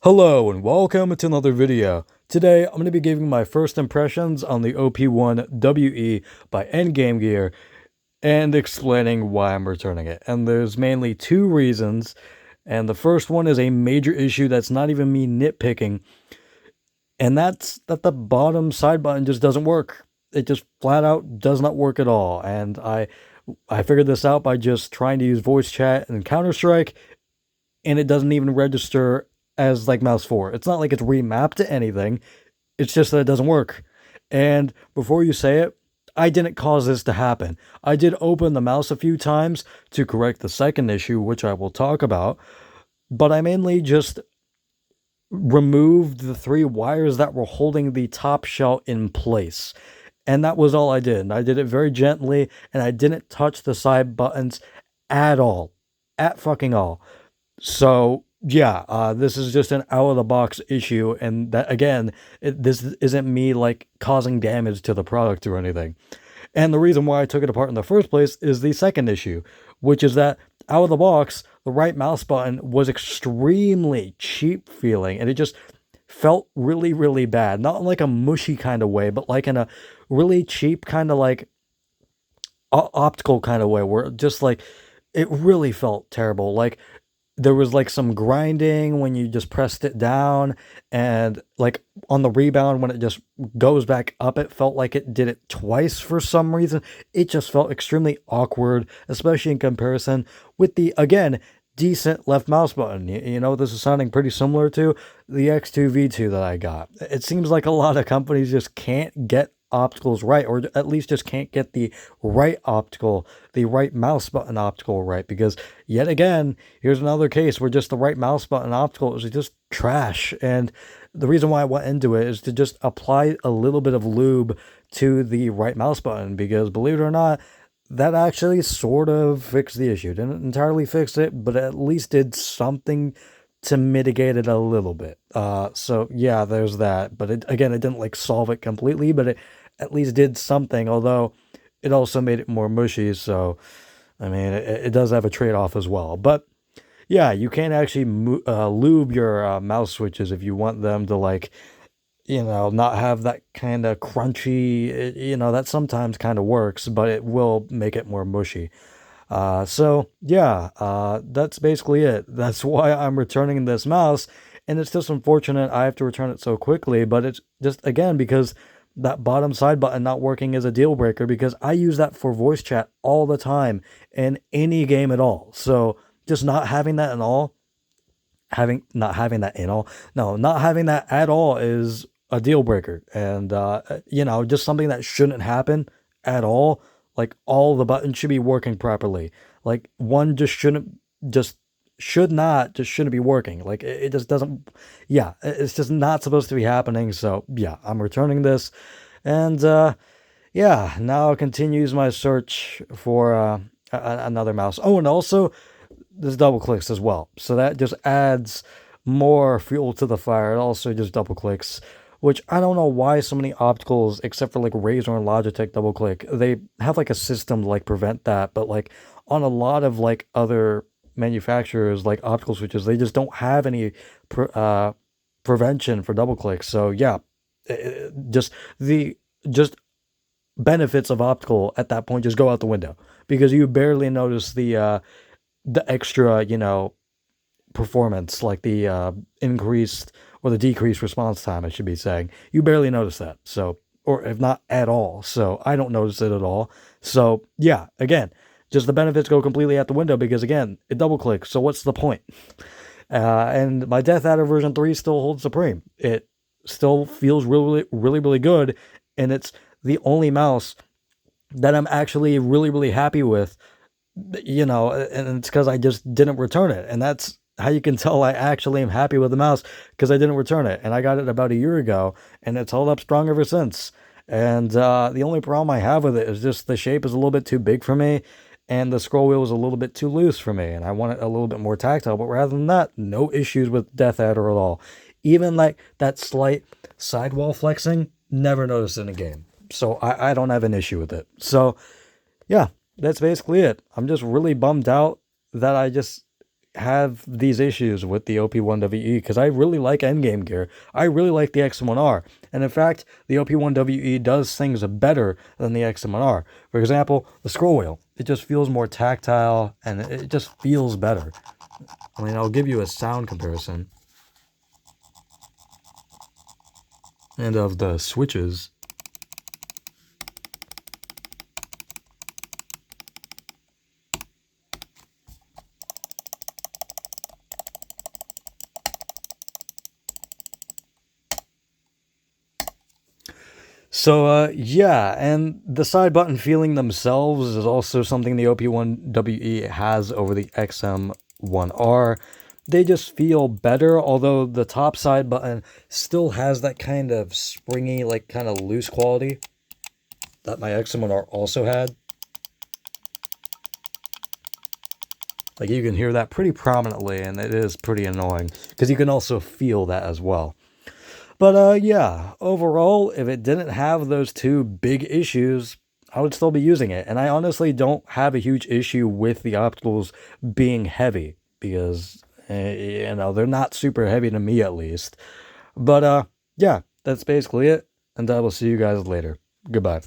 Hello and welcome to another video. Today I'm going to be giving my first impressions on the OP1WE by Endgame Gear and explaining why I'm returning it. And there's mainly two reasons, and the first one is a major issue that's not even me nitpicking, and that's that the bottom side button just doesn't work. It just flat out does not work at all, and I figured this out by just trying to use voice chat and Counter-Strike, and it doesn't even register as like mouse 4. It's not like it's remapped to anything. It's just that it doesn't work. And before you say it, I didn't cause this to happen. I did open the mouse a few times to correct the second issue, which I will talk about, but I mainly just removed the three wires that were holding the top shell in place. And that was all I did. And I did it very gently, and I didn't touch the side buttons at all. At fucking all. So yeah, this is just an out of the box issue, and that again, this isn't me like causing damage to the product or anything. And the reason why I took it apart in the first place is the second issue, which is that out of the box, the right mouse button was extremely cheap feeling, and it just felt really, really bad. Not in like a mushy kind of way, but like in a really cheap kind of like optical kind of way, where just like it really felt terrible. Like there was like some grinding when you just pressed it down, and like on the rebound when it just goes back up, it felt like it did it twice for some reason. It just felt extremely awkward, especially in comparison with the, again, decent left mouse button. You know, this is sounding pretty similar to the X2V2 that I got. It seems like a lot of companies just can't get opticals right, or at least just can't get the right optical, the right mouse button optical right, because yet again, here's another case where just the right mouse button optical is just trash. And the reason why I went into it is to just apply a little bit of lube to the right mouse button, because believe it or not, that actually sort of fixed the issue. Didn't entirely fix it, but at least did something to mitigate it a little bit. So yeah, there's that. But it, again, it didn't like solve it completely, but it at least did something, although it also made it more mushy. So, I mean, it does have a trade-off as well. But yeah, you can actually lube your mouse switches if you want them to, like, you know, not have that kind of crunchy, you know, that sometimes kind of works, but it will make it more mushy. So yeah, that's basically it. That's why I'm returning this mouse, and it's just unfortunate I have to return it so quickly, but it's just, again, because that bottom side button not working is a deal breaker, because I use that for voice chat all the time in any game at all. So just not having that at all, not having that at all is a deal breaker. And, you know, just something that shouldn't happen at all. Like, all the buttons should be working properly. Like, one just shouldn't be working. Like, it just doesn't, yeah, it's just not supposed to be happening. So yeah, I'm returning this. And yeah, now continues my search for another mouse. Oh, and also this double clicks as well, so that just adds more fuel to the fire. It also just double clicks, which I don't know why so many opticals, except for like Razer and Logitech double click, they have like a system to like prevent that, but like on a lot of like other manufacturers, like optical switches, they just don't have any prevention for double clicks. So yeah, just benefits of optical at that point just go out the window, because you barely notice the extra, you know, performance, like the increased or the decreased response time, I should be saying. You barely notice that. So, or if not at all. So I don't notice it at all. So yeah, again, just the benefits go completely out the window, because again, it double clicks. So what's the point? And my Death Adder version 3 still holds supreme. It still feels really, really, really good. And it's the only mouse that I'm actually really, really happy with, you know, and it's because I just didn't return it. And that's how you can tell I actually am happy with the mouse, because I didn't return it. And I got it about a year ago, and it's held up strong ever since. And the only problem I have with it is just the shape is a little bit too big for me, and the scroll wheel is a little bit too loose for me, and I want it a little bit more tactile. But rather than that, no issues with Death Adder at all. Even like that slight sidewall flexing, never noticed in a game. So I don't have an issue with it. So yeah, that's basically it. I'm just really bummed out that I just have these issues with the OP1WE because I really like endgame gear. I really like the XM1R. And in fact, the OP1WE does things better than the XM1R. For example, the scroll wheel. It just feels more tactile and it just feels better. I mean, I'll give you a sound comparison. And of the switches. So, yeah, and the side button feeling themselves is also something the OP1WE has over the XM1R. They just feel better, although the top side button still has that kind of springy, like kind of loose quality that my XM1R also had. Like you can hear that pretty prominently, and it is pretty annoying because you can also feel that as well. But yeah, overall, if it didn't have those two big issues, I would still be using it. And I honestly don't have a huge issue with the opticals being heavy because they're not super heavy to me at least. But yeah, that's basically it. And I will see you guys later. Goodbye.